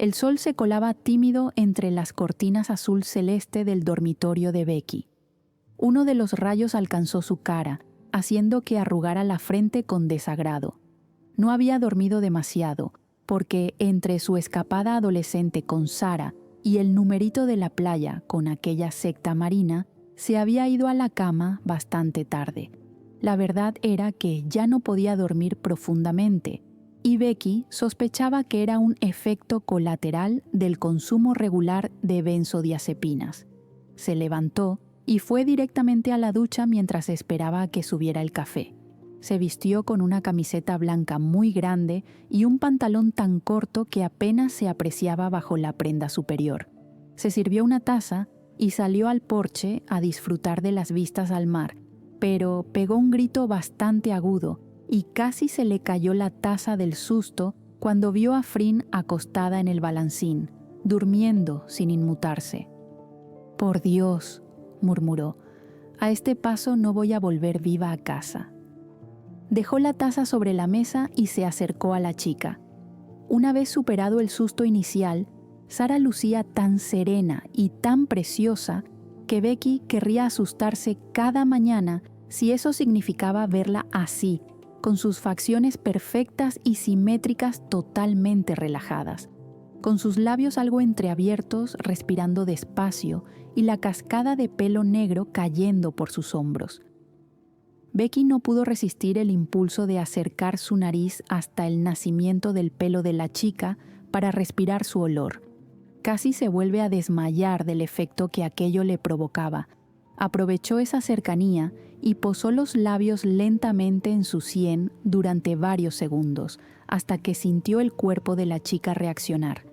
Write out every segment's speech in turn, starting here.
El sol se colaba tímido entre las cortinas azul celeste del dormitorio de Becky. Uno de los rayos alcanzó su cara, haciendo que arrugara la frente con desagrado. No había dormido demasiado, porque entre su escapada adolescente con Sara y el numerito de la playa con aquella secta marina, se había ido a la cama bastante tarde. La verdad era que ya no podía dormir profundamente, y Becky sospechaba que era un efecto colateral del consumo regular de benzodiazepinas. Se levantó y fue directamente a la ducha mientras esperaba a que subiera el café. Se vistió con una camiseta blanca muy grande y un pantalón tan corto que apenas se apreciaba bajo la prenda superior. Se sirvió una taza y salió al porche a disfrutar de las vistas al mar, pero pegó un grito bastante agudo y casi se le cayó la taza del susto cuando vio a Frin acostada en el balancín, durmiendo sin inmutarse. «Por Dios», murmuró, «a este paso no voy a volver viva a casa». Dejó la taza sobre la mesa y se acercó a la chica. Una vez superado el susto inicial, Sara lucía tan serena y tan preciosa que Becky querría asustarse cada mañana si eso significaba verla así, con sus facciones perfectas y simétricas totalmente relajadas, con sus labios algo entreabiertos, respirando despacio y la cascada de pelo negro cayendo por sus hombros. Becky no pudo resistir el impulso de acercar su nariz hasta el nacimiento del pelo de la chica para respirar su olor. Casi se vuelve a desmayar del efecto que aquello le provocaba. Aprovechó esa cercanía y posó los labios lentamente en su sien durante varios segundos, hasta que sintió el cuerpo de la chica reaccionar.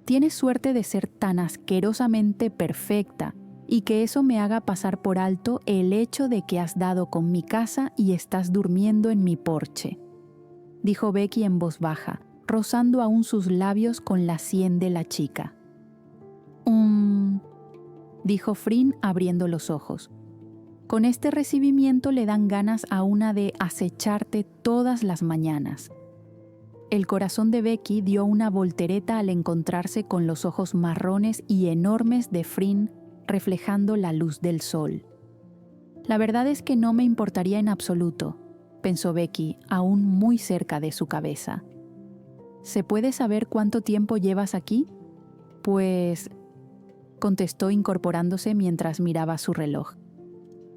«Tienes suerte de ser tan asquerosamente perfecta y que eso me haga pasar por alto el hecho de que has dado con mi casa y estás durmiendo en mi porche», dijo Becky en voz baja, rozando aún sus labios con la sien de la chica. Dijo Frin abriendo los ojos. Con este recibimiento le dan ganas a una de acecharte todas las mañanas. El corazón de Becky dio una voltereta al encontrarse con los ojos marrones y enormes de Frin reflejando la luz del sol. «La verdad es que no me importaría en absoluto», pensó Becky, aún muy cerca de su cabeza. «¿Se puede saber cuánto tiempo llevas aquí?» «Pues», contestó incorporándose mientras miraba su reloj.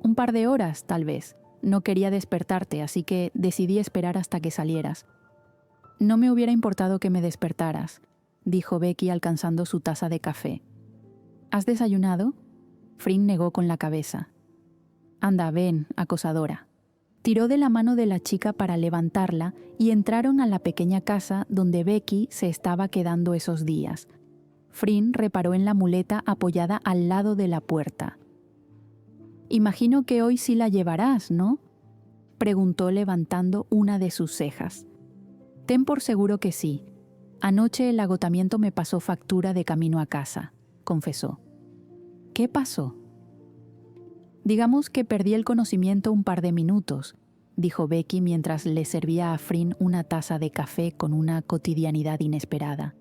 «Un par de horas, tal vez. No quería despertarte, así que decidí esperar hasta que salieras». «No me hubiera importado que me despertaras», dijo Becky alcanzando su taza de café. «¿Has desayunado?» Frin negó con la cabeza. «Anda, ven, acosadora». Tiró de la mano de la chica para levantarla y entraron a la pequeña casa donde Becky se estaba quedando esos días. Frin reparó en la muleta apoyada al lado de la puerta. «Imagino que hoy sí la llevarás, ¿no?», preguntó levantando una de sus cejas. «Ten por seguro que sí. Anoche el agotamiento me pasó factura de camino a casa», confesó. «¿Qué pasó?» «Digamos que perdí el conocimiento un par de minutos», dijo Becky mientras le servía a Frin una taza de café con una cotidianidad inesperada.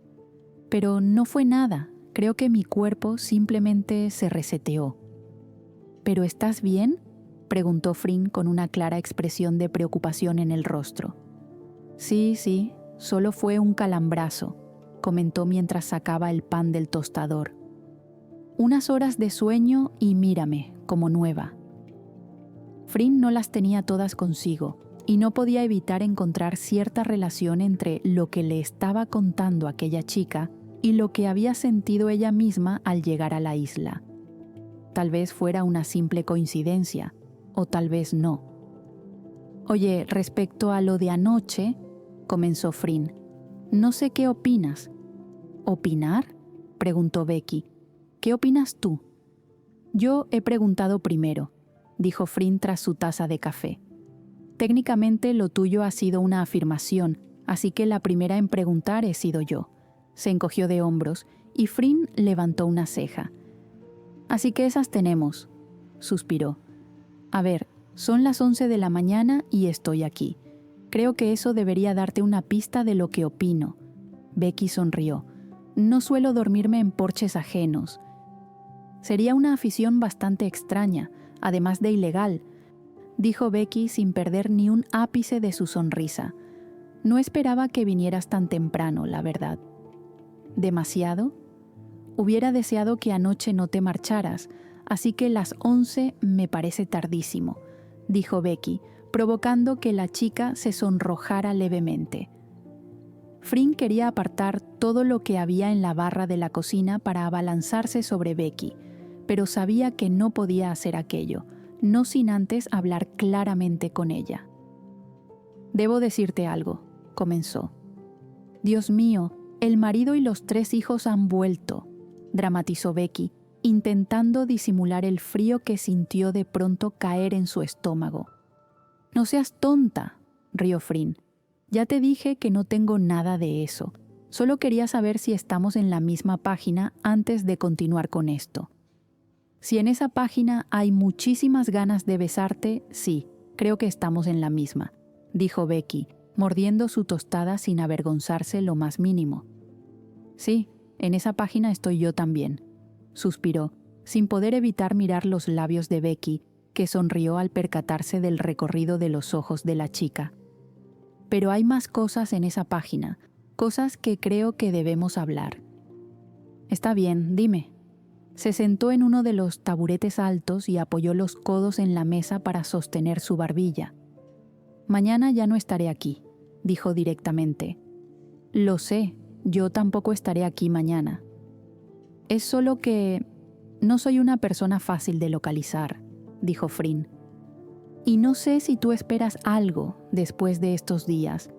«Pero no fue nada. Creo que mi cuerpo simplemente se reseteó». «¿Pero estás bien?», preguntó Frin con una clara expresión de preocupación en el rostro. Sí, solo fue un calambrazo», comentó mientras sacaba el pan del tostador. «Unas horas de sueño y mírame, como nueva». Frin no las tenía todas consigo y no podía evitar encontrar cierta relación entre lo que le estaba contando aquella chica y lo que había sentido ella misma al llegar a la isla. Tal vez fuera una simple coincidencia, o tal vez no. «Oye, respecto a lo de anoche», comenzó Frin, «no sé qué opinas». «¿Opinar?», preguntó Becky. «¿Qué opinas tú?» «Yo he preguntado primero», dijo Frin tras su taza de café. «Técnicamente lo tuyo ha sido una afirmación, así que la primera en preguntar he sido yo». Se encogió de hombros y Frin levantó una ceja. «Así que esas tenemos», suspiró. «A ver, son las 11 de la mañana y estoy aquí. Creo que eso debería darte una pista de lo que opino». Becky sonrió. No suelo dormirme en porches ajenos. Sería una afición bastante extraña, además de ilegal, dijo Becky sin perder ni un ápice de su sonrisa. No esperaba que vinieras tan temprano, la verdad. ¿Demasiado? Hubiera deseado que anoche no te marcharas, así que las 11 me parece tardísimo, dijo Becky, provocando que la chica se sonrojara levemente. Flynn quería apartar todo lo que había en la barra de la cocina para abalanzarse sobre Becky, pero sabía que no podía hacer aquello, no sin antes hablar claramente con ella. «Debo decirte algo», comenzó. «Dios mío, el marido y los 3 hijos han vuelto», dramatizó Becky, intentando disimular el frío que sintió de pronto caer en su estómago. «No seas tonta», rió Flynn. «Ya te dije que no tengo nada de eso. Solo quería saber si estamos en la misma página antes de continuar con esto». «Si en esa página hay muchísimas ganas de besarte, sí, creo que estamos en la misma», dijo Becky, mordiendo su tostada sin avergonzarse lo más mínimo. «Sí, en esa página estoy yo también», suspiró, sin poder evitar mirar los labios de Becky, que sonrió al percatarse del recorrido de los ojos de la chica. «Pero hay más cosas en esa página, cosas que creo que debemos hablar». «Está bien, dime». Se sentó en uno de los taburetes altos y apoyó los codos en la mesa para sostener su barbilla. «Mañana ya no estaré aquí», dijo directamente. «Lo sé, yo tampoco estaré aquí mañana. Es solo que no soy una persona fácil de localizar», dijo Flynn. «Y no sé si tú esperas algo después de estos días,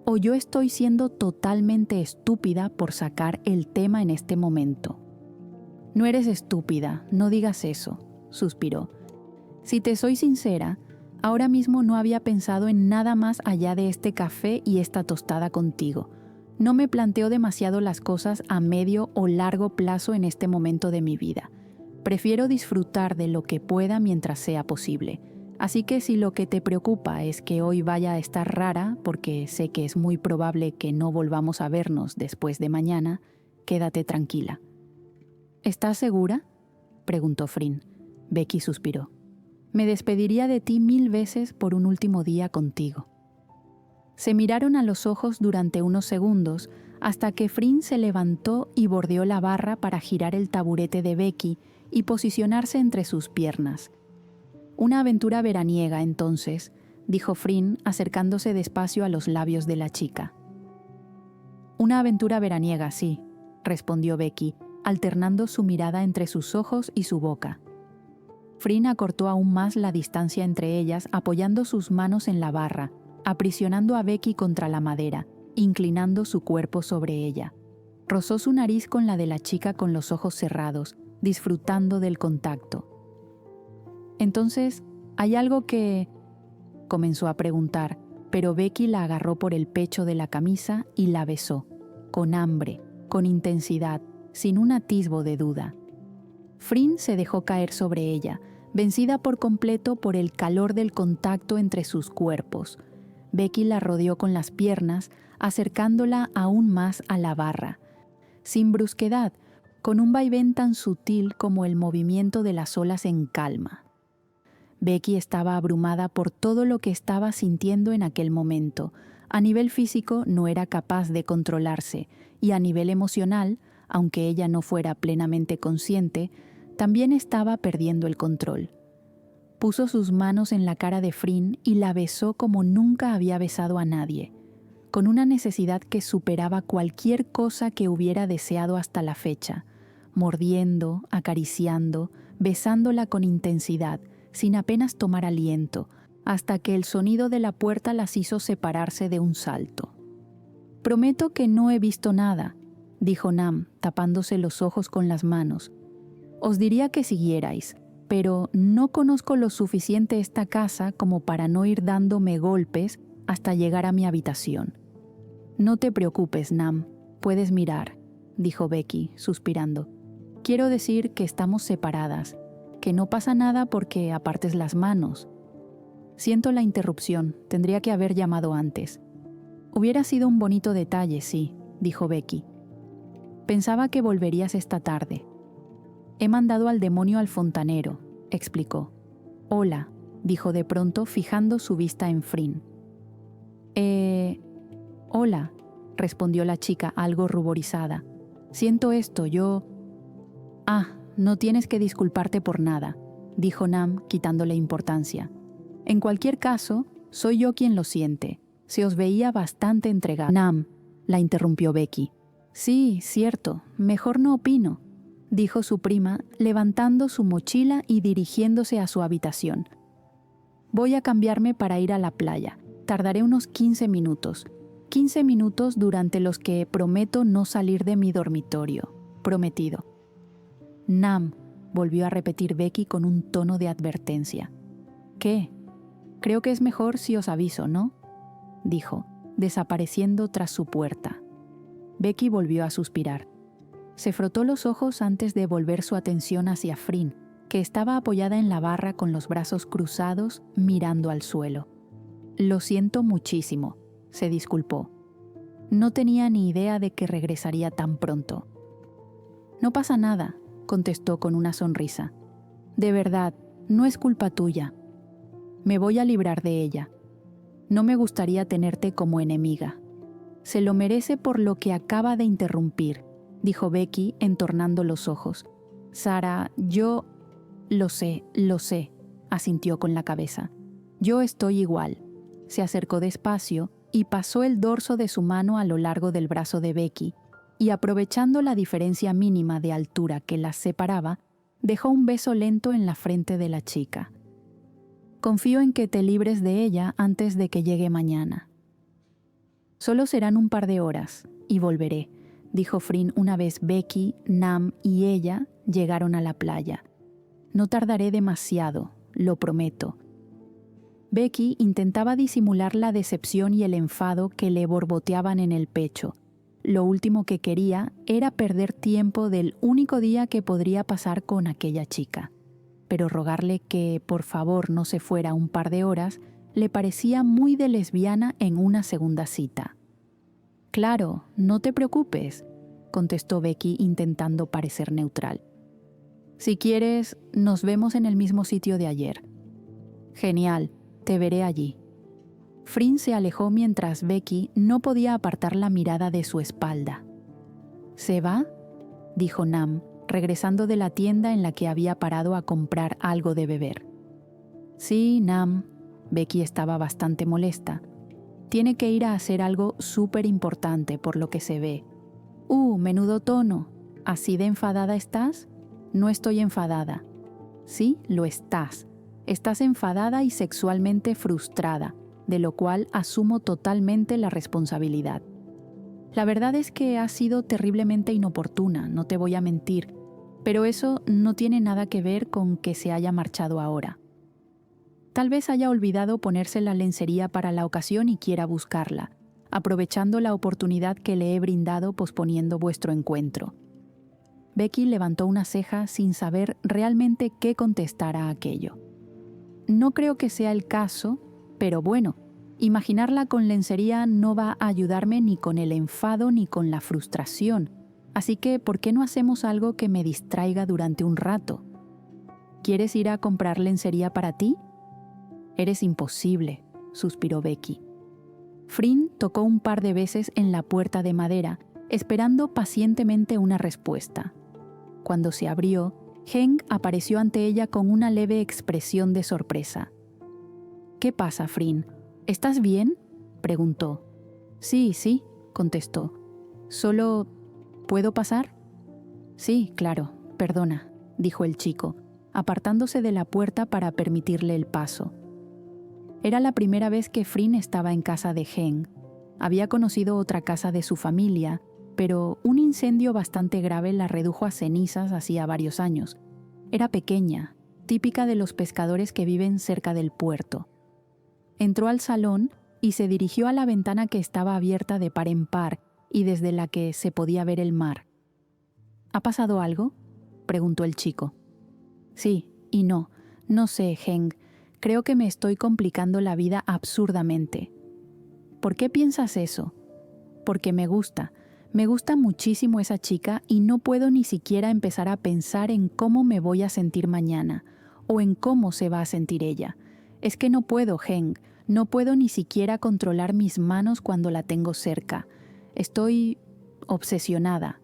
o yo estoy siendo totalmente estúpida por sacar el tema en este momento». «No eres estúpida, no digas eso», suspiró. «Si te soy sincera, ahora mismo no había pensado en nada más allá de este café y esta tostada contigo. No me planteo demasiado las cosas a medio o largo plazo en este momento de mi vida. Prefiero disfrutar de lo que pueda mientras sea posible. Así que si lo que te preocupa es que hoy vaya a estar rara, porque sé que es muy probable que no volvamos a vernos después de mañana, quédate tranquila». «¿Estás segura?», preguntó Flynn. Becky suspiró. «Me despediría de ti 1000 veces por un último día contigo». Se miraron a los ojos durante unos segundos hasta que Flynn se levantó y bordeó la barra para girar el taburete de Becky y posicionarse entre sus piernas. «Una aventura veraniega, entonces», dijo Flynn acercándose despacio a los labios de la chica. «Una aventura veraniega, sí», respondió Becky, alternando su mirada entre sus ojos y su boca. Flynn acortó aún más la distancia entre ellas apoyando sus manos en la barra, aprisionando a Becky contra la madera, inclinando su cuerpo sobre ella. Rozó su nariz con la de la chica con los ojos cerrados, disfrutando del contacto. «Entonces, ¿hay algo que...?» comenzó a preguntar, pero Becky la agarró por el pecho de la camisa y la besó, con hambre, con intensidad, sin un atisbo de duda. Flynn se dejó caer sobre ella, vencida por completo por el calor del contacto entre sus cuerpos. Becky la rodeó con las piernas, acercándola aún más a la barra. Sin brusquedad, con un vaivén tan sutil como el movimiento de las olas en calma. Becky estaba abrumada por todo lo que estaba sintiendo en aquel momento. A nivel físico no era capaz de controlarse, y a nivel emocional, aunque ella no fuera plenamente consciente, también estaba perdiendo el control. Puso sus manos en la cara de Flynn y la besó como nunca había besado a nadie, con una necesidad que superaba cualquier cosa que hubiera deseado hasta la fecha, mordiendo, acariciando, besándola con intensidad, sin apenas tomar aliento, hasta que el sonido de la puerta las hizo separarse de un salto. «Prometo que no he visto nada», dijo Nam, tapándose los ojos con las manos. «Os diría que siguierais, pero no conozco lo suficiente esta casa como para no ir dándome golpes hasta llegar a mi habitación». «No te preocupes, Nam, puedes mirar», dijo Becky, suspirando. «Quiero decir que estamos separadas, que no pasa nada porque apartes las manos. Siento la interrupción, tendría que haber llamado antes. Hubiera sido un bonito detalle, sí, dijo Becky. Pensaba que volverías esta tarde. He mandado al demonio al fontanero, explicó. Hola, dijo de pronto fijando su vista en Fryn. Hola, respondió la chica algo ruborizada. Siento esto, yo... no tienes que disculparte por nada, dijo Nam quitándole importancia. En cualquier caso, soy yo quien lo siente. Se os veía bastante entregada. Nam, la interrumpió Becky. Sí, cierto, mejor no opino, dijo su prima, levantando su mochila y dirigiéndose a su habitación. Voy a cambiarme para ir a la playa. Tardaré unos 15 minutos. 15 minutos durante los que prometo no salir de mi dormitorio. Prometido. Nam, volvió a repetir Becky con un tono de advertencia. ¿Qué? Creo que es mejor si os aviso, ¿no? Dijo, desapareciendo tras su puerta. Becky volvió a suspirar. Se frotó los ojos antes de volver su atención hacia Fryn, que estaba apoyada en la barra con los brazos cruzados, mirando al suelo. Lo siento muchísimo, se disculpó. No tenía ni idea de que regresaría tan pronto. No pasa nada, contestó con una sonrisa. De verdad, no es culpa tuya. Me voy a librar de ella. No me gustaría tenerte como enemiga. Se lo merece por lo que acaba de interrumpir, dijo Becky entornando los ojos. Sara, yo... Lo sé, asintió con la cabeza. Yo estoy igual. Se acercó despacio y pasó el dorso de su mano a lo largo del brazo de Becky, y aprovechando la diferencia mínima de altura que las separaba, dejó un beso lento en la frente de la chica. Confío en que te libres de ella antes de que llegue mañana. Solo serán un par de horas, y volveré, dijo Fryn una vez Becky, Nam y ella llegaron a la playa. No tardaré demasiado, lo prometo. Becky intentaba disimular la decepción y el enfado que le borboteaban en el pecho. Lo último que quería era perder tiempo del único día que podría pasar con aquella chica. Pero rogarle que, por favor, no se fuera un par de horas, le parecía muy de lesbiana en una segunda cita. «Claro, no te preocupes», contestó Becky intentando parecer neutral. «Si quieres, nos vemos en el mismo sitio de ayer». «Genial, te veré allí». Fryn se alejó mientras Becky no podía apartar la mirada de su espalda. «¿Se va?», dijo Nam, regresando de la tienda en la que había parado a comprar algo de beber. «Sí, Nam», Becky estaba bastante molesta. «Tiene que ir a hacer algo súper importante por lo que se ve». Menudo tono. ¿Así de enfadada estás? No estoy enfadada. Sí, lo estás. Estás enfadada y sexualmente frustrada, de lo cual asumo totalmente la responsabilidad. La verdad es que has sido terriblemente inoportuna, no te voy a mentir, pero eso no tiene nada que ver con que se haya marchado ahora. Tal vez haya olvidado ponerse la lencería para la ocasión y quiera buscarla, aprovechando la oportunidad que le he brindado posponiendo vuestro encuentro. Becky levantó una ceja sin saber realmente qué contestar a aquello. No creo que sea el caso, pero bueno, imaginarla con lencería no va a ayudarme ni con el enfado ni con la frustración, así que ¿por qué no hacemos algo que me distraiga durante un rato? ¿Quieres ir a comprar lencería para ti? Eres imposible, suspiró Becky. Fryn tocó un par de veces en la puerta de madera, esperando pacientemente una respuesta. Cuando se abrió, Heng apareció ante ella con una leve expresión de sorpresa. «¿Qué pasa, Fryn? ¿Estás bien?», preguntó. Sí, contestó. «Solo... ¿puedo pasar?». «Sí, claro, perdona», dijo el chico, apartándose de la puerta para permitirle el paso. Era la primera vez que Fryn estaba en casa de Heng. Había conocido otra casa de su familia, pero un incendio bastante grave la redujo a cenizas hacía varios años. Era pequeña, típica de los pescadores que viven cerca del puerto. Entró al salón y se dirigió a la ventana que estaba abierta de par en par y desde la que se podía ver el mar. ¿Ha pasado algo?, preguntó el chico. Sí y no. No sé, Heng. Creo que me estoy complicando la vida absurdamente. ¿Por qué piensas eso? Porque me gusta. Me gusta muchísimo esa chica y no puedo ni siquiera empezar a pensar en cómo me voy a sentir mañana o en cómo se va a sentir ella. Es que no puedo, Heng. No puedo ni siquiera controlar mis manos cuando la tengo cerca. Estoy obsesionada.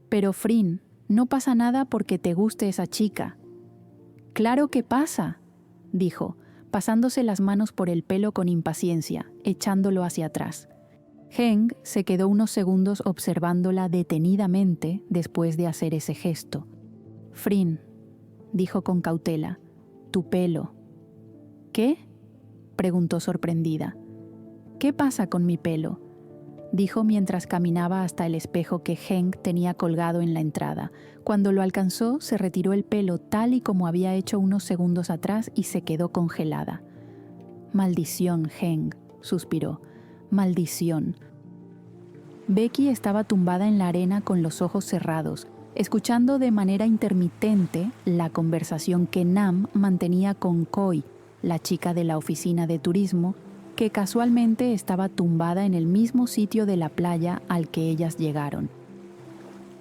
Pero Frin, no pasa nada porque te guste esa chica. Claro que pasa, dijo, pasándose las manos por el pelo con impaciencia, echándolo hacia atrás. Heng se quedó unos segundos observándola detenidamente después de hacer ese gesto. Frin, dijo con cautela, tu pelo. ¿Qué? Preguntó sorprendida. ¿Qué pasa con mi pelo? Dijo mientras caminaba hasta el espejo que Heng tenía colgado en la entrada. Cuando lo alcanzó, se retiró el pelo tal y como había hecho unos segundos atrás y se quedó congelada. Maldición, Heng, suspiró. Maldición. Becky estaba tumbada en la arena con los ojos cerrados, escuchando de manera intermitente la conversación que Nam mantenía con Koi, la chica de la oficina de turismo, que casualmente estaba tumbada en el mismo sitio de la playa al que ellas llegaron.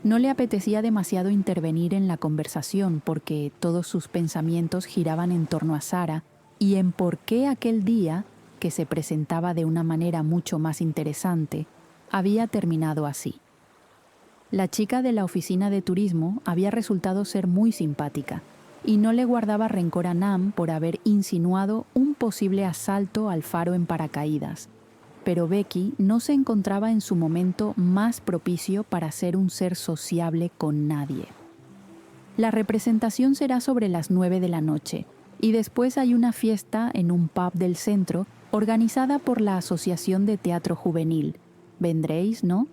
No le apetecía demasiado intervenir en la conversación porque todos sus pensamientos giraban en torno a Sara y en por qué aquel día, que se presentaba de una manera mucho más interesante, había terminado así. La chica de la oficina de turismo había resultado ser muy simpática y no le guardaba rencor a Nam por haber insinuado un posible asalto al faro en paracaídas. Pero Becky no se encontraba en su momento más propicio para ser un ser sociable con nadie. La representación será sobre las 9 de la noche y después hay una fiesta en un pub del centro organizada por la Asociación de Teatro Juvenil. ¿Vendréis, no?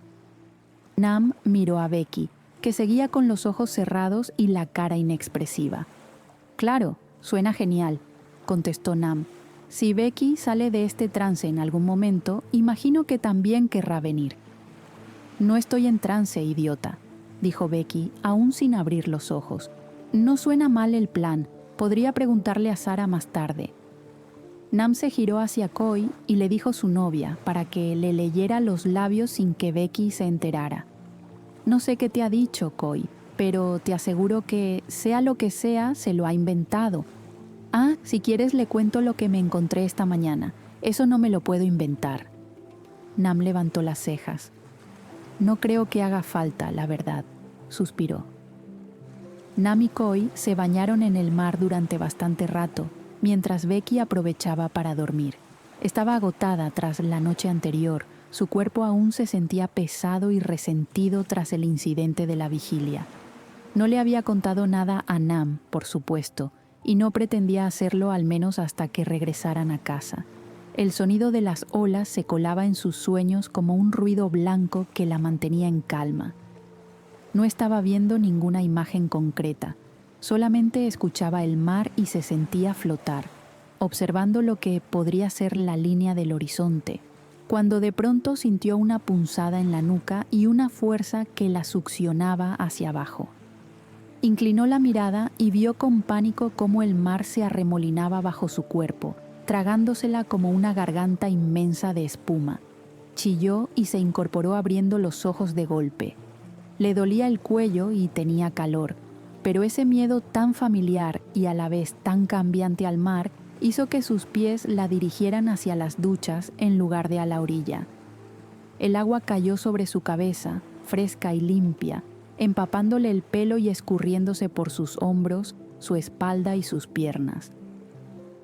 Nam miró a Becky, que seguía con los ojos cerrados y la cara inexpresiva. Claro, suena genial, contestó Nam. Si Becky sale de este trance en algún momento, imagino que también querrá venir. No estoy en trance, idiota, dijo Becky, aún sin abrir los ojos. No suena mal el plan, podría preguntarle a Sara más tarde. Nam se giró hacia Koi y le dijo su novia para que le leyera los labios sin que Becky se enterara. No sé qué te ha dicho, Koi, pero te aseguro que, sea lo que sea, se lo ha inventado. Ah, si quieres le cuento lo que me encontré esta mañana. Eso no me lo puedo inventar. Nam levantó las cejas. No creo que haga falta, la verdad, suspiró. Nam y Koi se bañaron en el mar durante bastante rato, mientras Becky aprovechaba para dormir. Estaba agotada tras la noche anterior. Su cuerpo aún se sentía pesado y resentido tras el incidente de la vigilia. No le había contado nada a Nam, por supuesto, y no pretendía hacerlo al menos hasta que regresaran a casa. El sonido de las olas se colaba en sus sueños como un ruido blanco que la mantenía en calma. No estaba viendo ninguna imagen concreta, solamente escuchaba el mar y se sentía flotar, observando lo que podría ser la línea del horizonte, cuando de pronto sintió una punzada en la nuca y una fuerza que la succionaba hacia abajo. Inclinó la mirada y vio con pánico cómo el mar se arremolinaba bajo su cuerpo, tragándosela como una garganta inmensa de espuma. Chilló y se incorporó abriendo los ojos de golpe. Le dolía el cuello y tenía calor, pero ese miedo tan familiar y a la vez tan cambiante al mar hizo que sus pies la dirigieran hacia las duchas en lugar de a la orilla. El agua cayó sobre su cabeza, fresca y limpia, empapándole el pelo y escurriéndose por sus hombros, su espalda y sus piernas.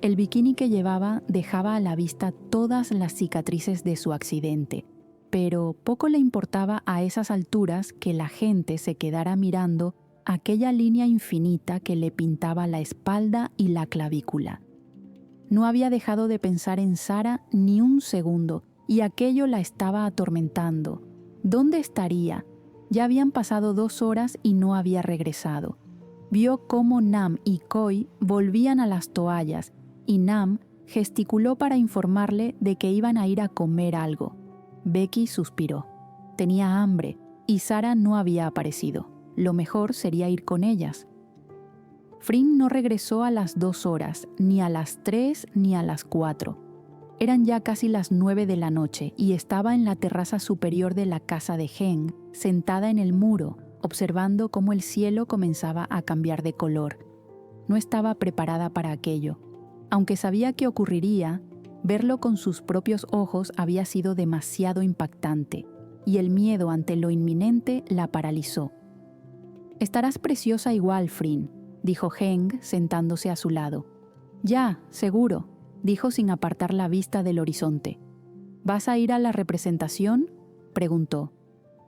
El bikini que llevaba dejaba a la vista todas las cicatrices de su accidente, pero poco le importaba a esas alturas que la gente se quedara mirando aquella línea infinita que le pintaba la espalda y la clavícula. No había dejado de pensar en Sara ni un segundo, y aquello la estaba atormentando. ¿Dónde estaría? Ya habían pasado 2 horas y no había regresado. Vio cómo Nam y Koi volvían a las toallas, y Nam gesticuló para informarle de que iban a ir a comer algo. Becky suspiró. Tenía hambre, y Sara no había aparecido. Lo mejor sería ir con ellas. Frin no regresó a las 2 horas, ni a las 3 ni a las 4. Eran ya casi las 9 de la noche y estaba en la terraza superior de la casa de Heng, sentada en el muro, observando cómo el cielo comenzaba a cambiar de color. No estaba preparada para aquello. Aunque sabía que ocurriría, verlo con sus propios ojos había sido demasiado impactante, y el miedo ante lo inminente la paralizó. «Estarás preciosa igual, Frin», dijo Heng, sentándose a su lado. «Ya, seguro», dijo sin apartar la vista del horizonte. «¿Vas a ir a la representación?», preguntó.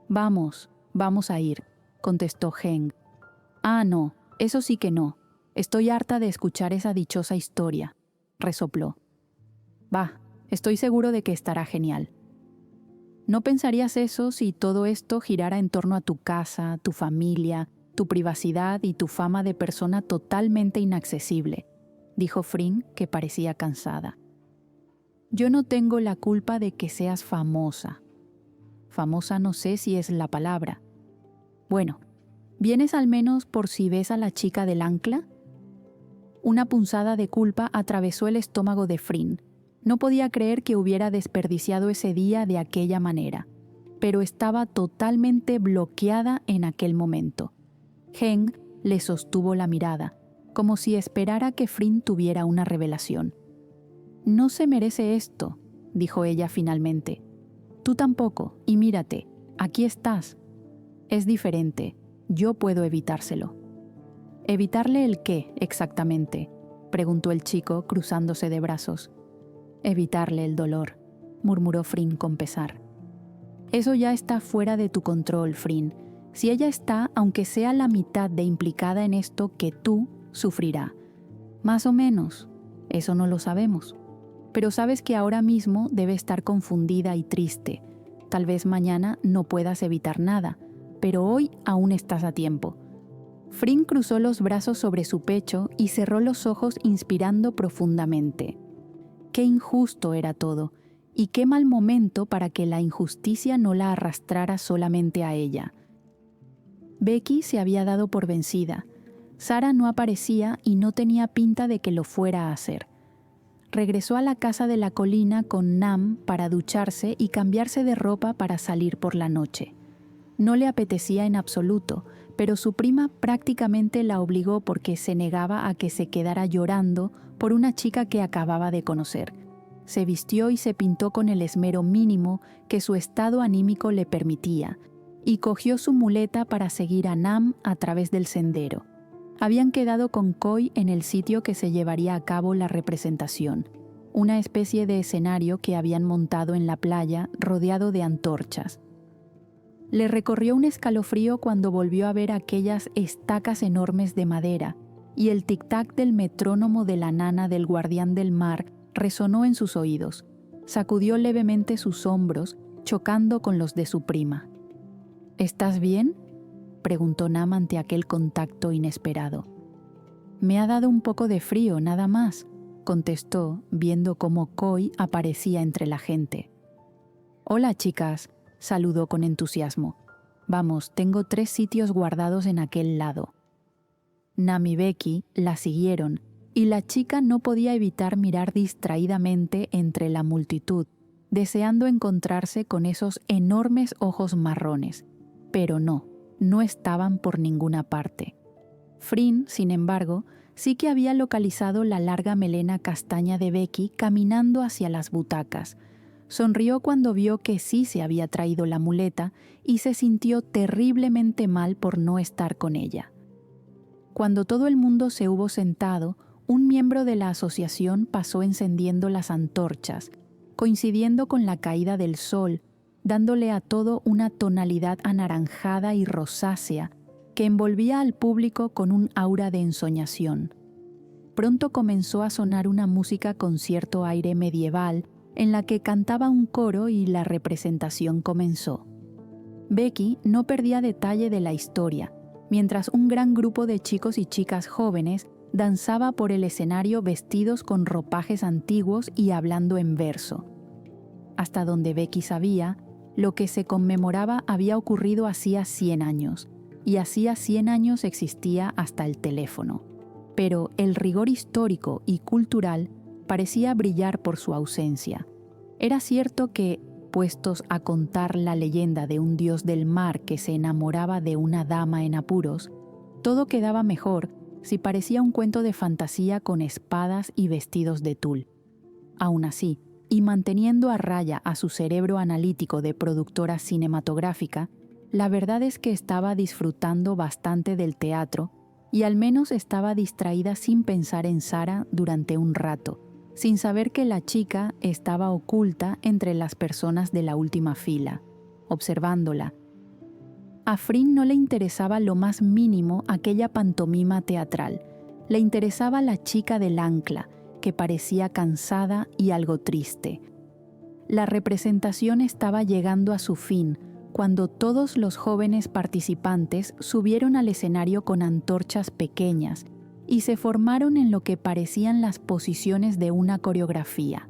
«Vamos a ir», contestó Heng. «Ah, no, eso sí que no. Estoy harta de escuchar esa dichosa historia», resopló. «Va, estoy seguro de que estará genial». «No pensarías eso si todo esto girara en torno a tu casa, tu familia, tu privacidad y tu fama de persona totalmente inaccesible», dijo Frin, que parecía cansada. «Yo no tengo la culpa de que seas famosa». Famosa no sé si es la palabra. «Bueno, ¿vienes al menos por si ves a la chica del ancla?». Una punzada de culpa atravesó el estómago de Frin. No podía creer que hubiera desperdiciado ese día de aquella manera, pero estaba totalmente bloqueada en aquel momento. Heng le sostuvo la mirada, como si esperara que Frin tuviera una revelación. «No se merece esto», dijo ella finalmente. «Tú tampoco, y mírate, aquí estás. Es diferente, yo puedo evitárselo». «¿Evitarle el qué, exactamente?», preguntó el chico, cruzándose de brazos. «Evitarle el dolor», murmuró Frin con pesar. «Eso ya está fuera de tu control, Frin. Si ella está, aunque sea la mitad de implicada en esto que tú, sufrirá. Más o menos, eso no lo sabemos. Pero sabes que ahora mismo debe estar confundida y triste. Tal vez mañana no puedas evitar nada, pero hoy aún estás a tiempo». Frin cruzó los brazos sobre su pecho y cerró los ojos inspirando profundamente. Qué injusto era todo, y qué mal momento para que la injusticia no la arrastrara solamente a ella. Becky se había dado por vencida. Sara no aparecía y no tenía pinta de que lo fuera a hacer. Regresó a la casa de la colina con Nam para ducharse y cambiarse de ropa para salir por la noche. No le apetecía en absoluto, pero su prima prácticamente la obligó porque se negaba a que se quedara llorando por una chica que acababa de conocer. Se vistió y se pintó con el esmero mínimo que su estado anímico le permitía, y cogió su muleta para seguir a Nam a través del sendero. Habían quedado con Koi en el sitio que se llevaría a cabo la representación, una especie de escenario que habían montado en la playa rodeado de antorchas. Le recorrió un escalofrío cuando volvió a ver aquellas estacas enormes de madera, y el tic-tac del metrónomo de la nana del guardián del mar resonó en sus oídos. Sacudió levemente sus hombros, chocando con los de su prima. «¿Estás bien?», preguntó Nam ante aquel contacto inesperado. «Me ha dado un poco de frío, nada más», contestó, viendo cómo Koi aparecía entre la gente. «Hola, chicas», saludó con entusiasmo. «Vamos, tengo 3 sitios guardados en aquel lado». Nam y Becky la siguieron, y la chica no podía evitar mirar distraídamente entre la multitud, deseando encontrarse con esos enormes ojos marrones. Pero no estaban por ninguna parte. Frin, sin embargo, sí que había localizado la larga melena castaña de Becky caminando hacia las butacas. Sonrió cuando vio que sí se había traído la muleta y se sintió terriblemente mal por no estar con ella. Cuando todo el mundo se hubo sentado, un miembro de la asociación pasó encendiendo las antorchas, coincidiendo con la caída del sol, dándole a todo una tonalidad anaranjada y rosácea que envolvía al público con un aura de ensoñación. Pronto comenzó a sonar una música con cierto aire medieval, en la que cantaba un coro y la representación comenzó. Becky no perdía detalle de la historia, mientras un gran grupo de chicos y chicas jóvenes danzaba por el escenario vestidos con ropajes antiguos y hablando en verso. Hasta donde Becky sabía, lo que se conmemoraba había ocurrido hacía 100 años, y hacía 100 años existía hasta el teléfono. Pero el rigor histórico y cultural parecía brillar por su ausencia. Era cierto que, puestos a contar la leyenda de un dios del mar que se enamoraba de una dama en apuros, todo quedaba mejor si parecía un cuento de fantasía con espadas y vestidos de tul. Aún así, y manteniendo a raya a su cerebro analítico de productora cinematográfica, la verdad es que estaba disfrutando bastante del teatro y al menos estaba distraída sin pensar en Sara durante un rato, sin saber que la chica estaba oculta entre las personas de la última fila, observándola. A Frin no le interesaba lo más mínimo aquella pantomima teatral. Le interesaba la chica del ancla, que parecía cansada y algo triste. La representación estaba llegando a su fin cuando todos los jóvenes participantes subieron al escenario con antorchas pequeñas y se formaron en lo que parecían las posiciones de una coreografía.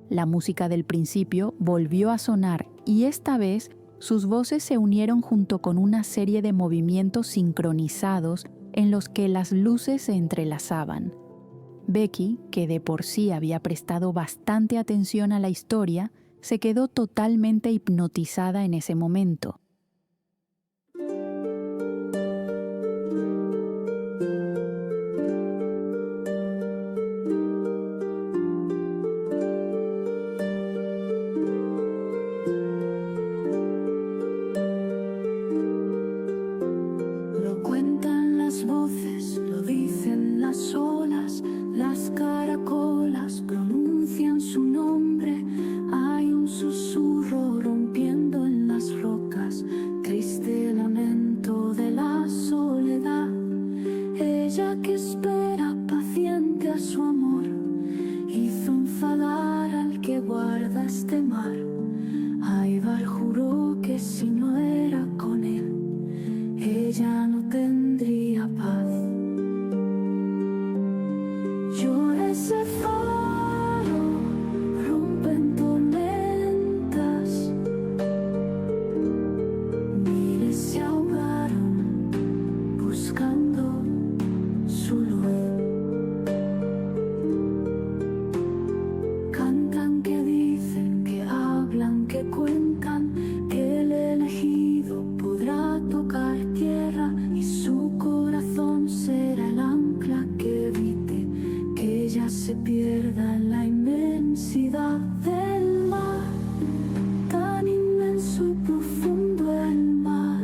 La música del principio volvió a sonar y esta vez sus voces se unieron junto con una serie de movimientos sincronizados en los que las luces se entrelazaban. Becky, que de por sí había prestado bastante atención a la historia, se quedó totalmente hipnotizada en ese momento. Lo cuentan las voces, lo dicen las olas, las caracolas pronuncian su nombre. Hay un susurro rompiendo en las rocas, triste lamento de la soledad. Ella que espera paciente a su amor, hizo enfadar al que guarda este mar. Aybar juró que si no era con él, ella no tendría paz. Llora ese faro, rompen tormentas. Miles se ahogaron buscando su luz. Cantan que dicen, que hablan, que cuentan, que el elegido podrá tocar tierra y su corazón será el ancla que evite que ella se pierda en la inmensidad del mar. Tan inmenso y profundo el mar.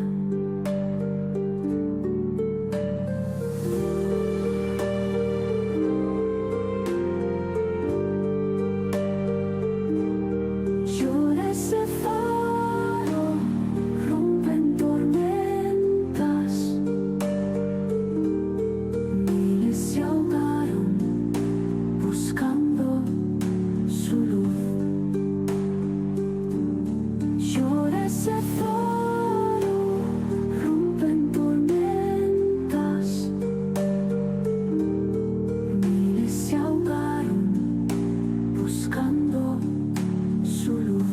Llora ese faro, rompen tormentas. Miles se ahogaron buscando su luz. Llora ese faro, rompen tormentas. Miles se ahogaron buscando su luz.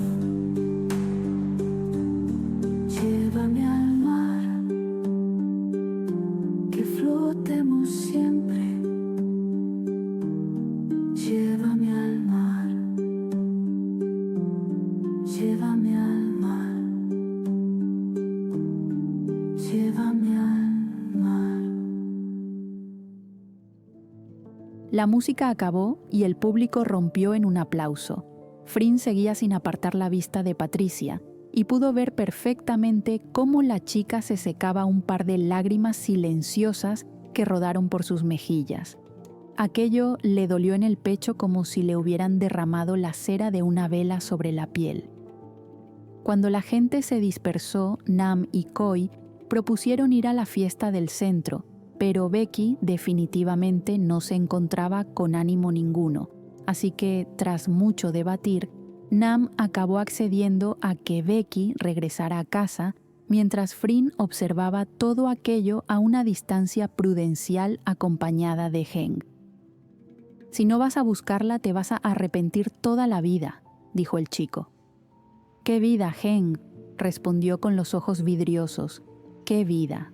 Llévame al mar, que flotemos siempre. Llévame al mar, llévame al mar, llévame al mar. La música acabó y el público rompió en un aplauso. Frin seguía sin apartar la vista de Patricia y pudo ver perfectamente cómo la chica se secaba un par de lágrimas silenciosas que rodaron por sus mejillas. Aquello le dolió en el pecho como si le hubieran derramado la cera de una vela sobre la piel. Cuando la gente se dispersó, Nam y Koi propusieron ir a la fiesta del centro, pero Becky definitivamente no se encontraba con ánimo ninguno, así que, tras mucho debatir, Nam acabó accediendo a que Becky regresara a casa mientras Frin observaba todo aquello a una distancia prudencial acompañada de Heng. «Si no vas a buscarla, te vas a arrepentir toda la vida», dijo el chico. «¿Qué vida, Heng?», respondió con los ojos vidriosos. «¿Qué vida?».